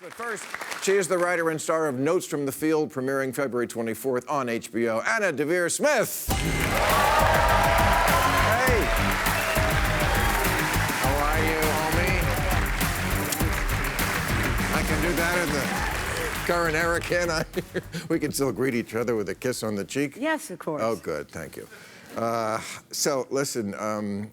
But first, she is the writer and star of Notes from the Field, premiering February 24th on HBO, Deavere Smith. Hey. How are you, homie? I can do that in the current era, can I? We can still greet each other with a kiss on the cheek? Yes, of course. Oh, good, thank you. So, listen,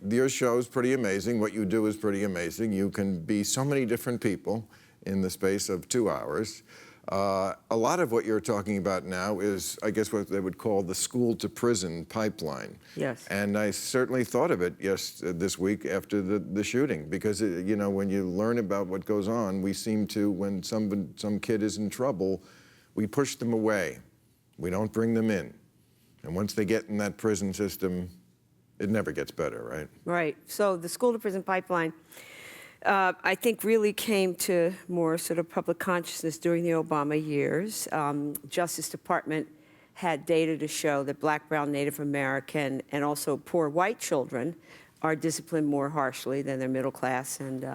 your show is pretty amazing. What you do is pretty amazing. You can be so many different people in the space of 2 hours. A lot of what you're talking about now is, I guess, what they would call the school-to-prison pipeline. Yes. And I certainly thought of it this week after the shooting, because, you know, when you learn about what goes on, we seem to, when some kid is in trouble, we push them away. We don't bring them in. And once they get in that prison system, it never gets better, right? Right. So the school-to-prison pipeline, I think, really came to more sort of public consciousness during the Obama years. Justice Department had data to show that Black, Brown, Native American, and also poor white children are disciplined more harshly than their middle class and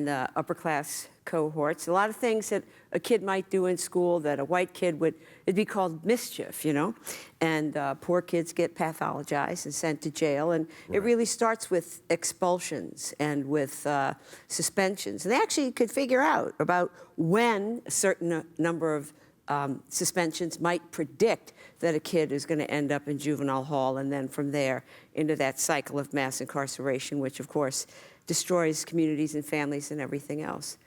upper class cohorts. A lot of things that a kid might do in school that a white kid would, it'd be called mischief, you know? And poor kids get pathologized and sent to jail. And it really starts with expulsions and with suspensions. And they actually could figure out about when a certain number of suspensions might predict that a kid is going to end up in juvenile hall, and then from there into that cycle of mass incarceration, which of course destroys communities and families and everything else.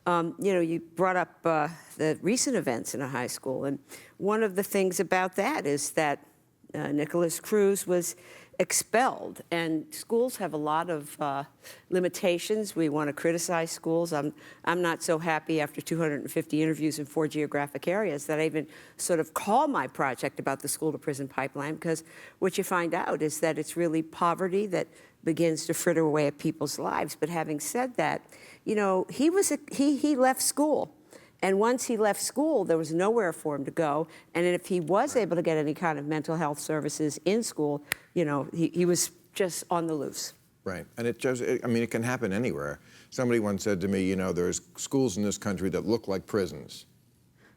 You know, you brought up the recent events in a high school, and one of the things about that is that Nicholas Cruz was expelled, and schools have a lot of limitations. We want to criticize schools. I'm not so happy after 250 interviews in 4 geographic areas that I even sort of call my project about the school-to-prison pipeline, because what you find out is that it's really poverty that begins to fritter away at people's lives. But having said that, you know, he left school. And once he left school, there was nowhere for him to go. And if he was able to get any kind of mental health services in school, you know, he was just on the loose. Right, and I mean, it can happen anywhere. Somebody once said to me, you know, there's schools in this country that look like prisons.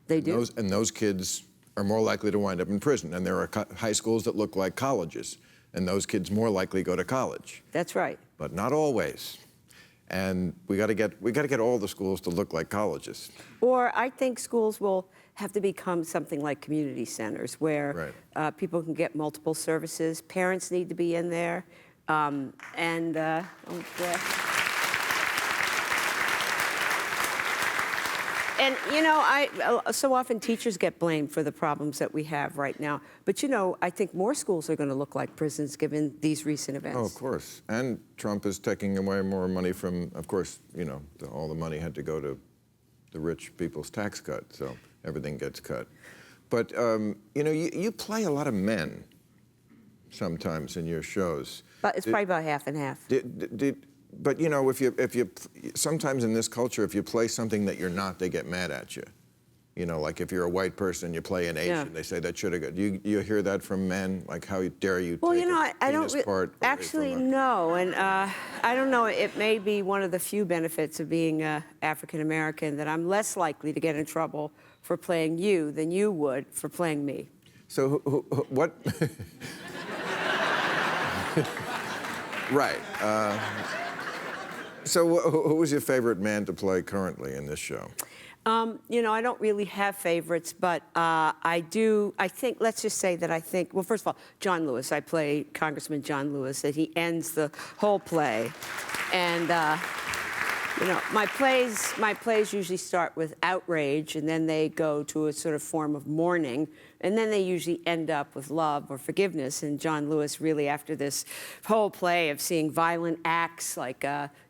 They do. And those kids are more likely to wind up in prison. And there are high schools that look like colleges, and those kids more likely go to college. That's right. But not always. And we got to get all the schools to look like colleges. Or I think schools will have to become something like community centers where people can get multiple services. Parents need to be in there, And, you know, so often teachers get blamed for the problems that we have right now. But, you know, I think more schools are going to look like prisons given these recent events. Oh, of course. And Trump is taking away more money from, of course, you know, all the money had to go to the rich people's tax cut, so everything gets cut. But, you know, you play a lot of men sometimes in your shows. But it's probably about half and half. But, you know, if you sometimes in this culture, if you play something that you're not, they get mad at you. You know, like if you're a white person, you play an Asian, they say that should have got. You hear that from men? Like, how dare you well, take you know, I don't actually no, and I don't know. It may be one of the few benefits of being African American that I'm less likely to get in trouble for playing you than you would for playing me. So what? Right. So who was your favorite man to play currently in this show? You know, I don't really have favorites, but I think, let's just say that I think, well, first of all, John Lewis. I play Congressman John Lewis, that he ends the whole play. And, you know, my plays usually start with outrage, and then they go to a sort of form of mourning, and then they usually end up with love or forgiveness. And John Lewis really, after this whole play of seeing violent acts, like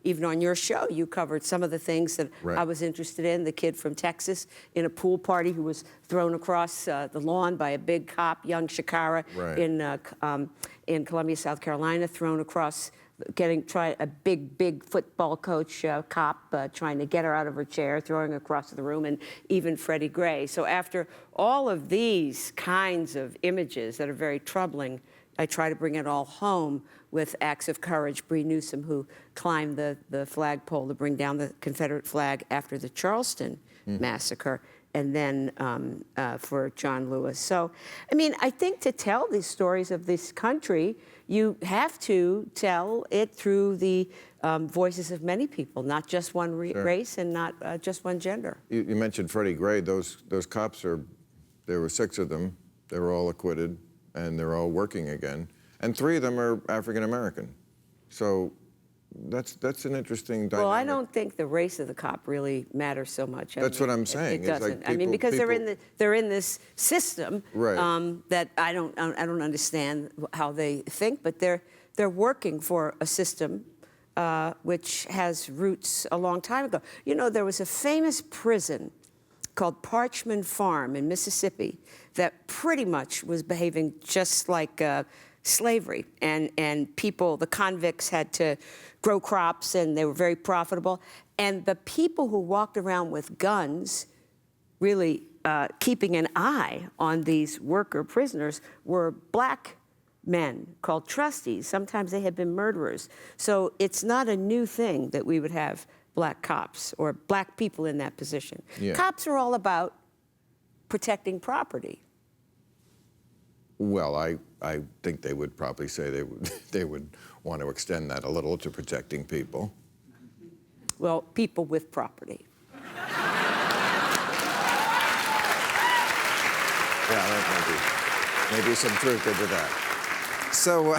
even on your show, you covered some of the things that I was interested in. The kid from Texas in a pool party who was thrown across the lawn by a big cop, young Shakara, in Columbia, South Carolina, thrown across, a big football coach cop trying to get her out of her chair, throwing her across the room, and even Freddie Gray. So after all of these kinds of images that are very troubling, I try to bring it all home with acts of courage. Bree Newsom, who climbed the flagpole to bring down the Confederate flag after the Charleston massacre, and then for John Lewis. So, I mean, I think to tell these stories of this country, you have to tell it through the voices of many people, not just one race and not just one gender. You mentioned Freddie Gray. Those cops there were 6 of them. They were all acquitted, and they're all working again. And 3 of them are African American. So that's an interesting dynamic. Well, I don't think the race of the cop really matters so much. That's what I'm saying. It doesn't. Like I mean, because they're in this system right. That I don't understand how they think, but they're working for a system which has roots a long time ago. You know, there was a famous prison called Parchman Farm in Mississippi that pretty much was behaving just like slavery, and people, the convicts, had to grow crops, and they were very profitable. And the people who walked around with guns, really keeping an eye on these worker prisoners, were black men called trustees. Sometimes they had been murderers. So it's not a new thing that we would have black cops or black people in that position. Yeah. Cops are all about protecting property. Well, I think they would probably say they would want to extend that a little to protecting people. Well, people with property. Yeah, that might be some truth into that. So,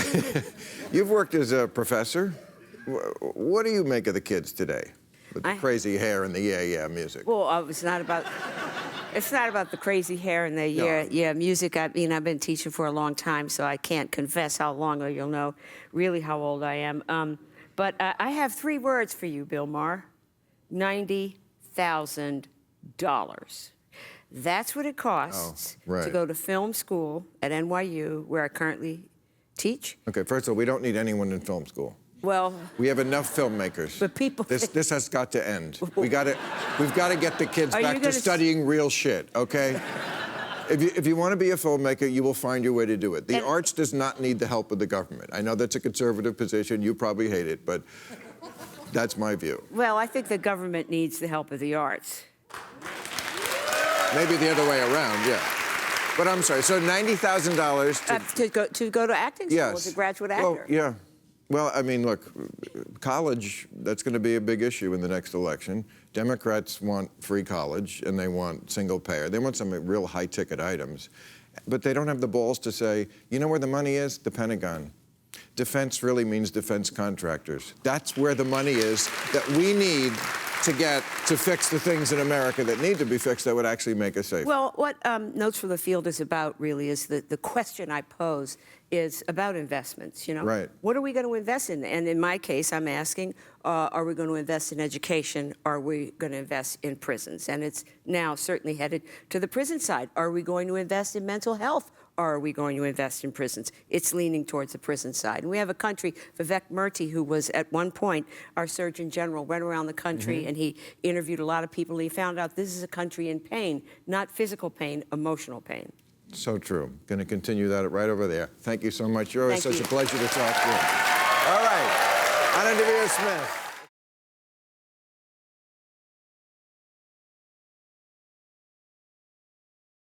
you've worked as a professor. What do you make of the kids today? With the crazy hair and the yeah music. Well, it's not about the crazy hair and the yeah music. I mean, I've been teaching for a long time, so I can't confess how long, or you'll know really how old I am. But I have 3 words for you, Bill Maher. $90,000. That's what it costs to go to film school at NYU, where I currently teach. Okay, first of all, we don't need anyone in film school. Well, we have enough filmmakers. But people, this has got to end. We've got to get the kids back to studying real shit. Okay. If you want to be a filmmaker, you will find your way to do it. The arts does not need the help of the government. I know that's a conservative position. You probably hate it, but that's my view. Well, I think the government needs the help of the arts. Maybe the other way around, yeah. But I'm sorry. So $90,000 to go to acting school as a graduate actor. Well, yeah. Well, I mean, look, college, that's going to be a big issue in the next election. Democrats want free college, and they want single payer. They want some real high-ticket items. But they don't have the balls to say, you know where the money is? The Pentagon. Defense really means defense contractors. That's where the money is that we need to get to fix the things in America that need to be fixed that would actually make us safe. Well, what Notes from the Field is about really is the question I pose is about investments, you know? Right. What are we going to invest in? And in my case, I'm asking, are we going to invest in education? Are we going to invest in prisons? And it's now certainly headed to the prison side. Are we going to invest in mental health? Or are we going to invest in prisons? It's leaning towards the prison side. And we have a country, Vivek Murthy, who was at one point our Surgeon General, went around the country and he interviewed a lot of people. And he found out this is a country in pain, not physical pain, emotional pain. So true. Going to continue that right over there. Thank you so much. You're always such a pleasure to talk to you. All right. Deavere Smith.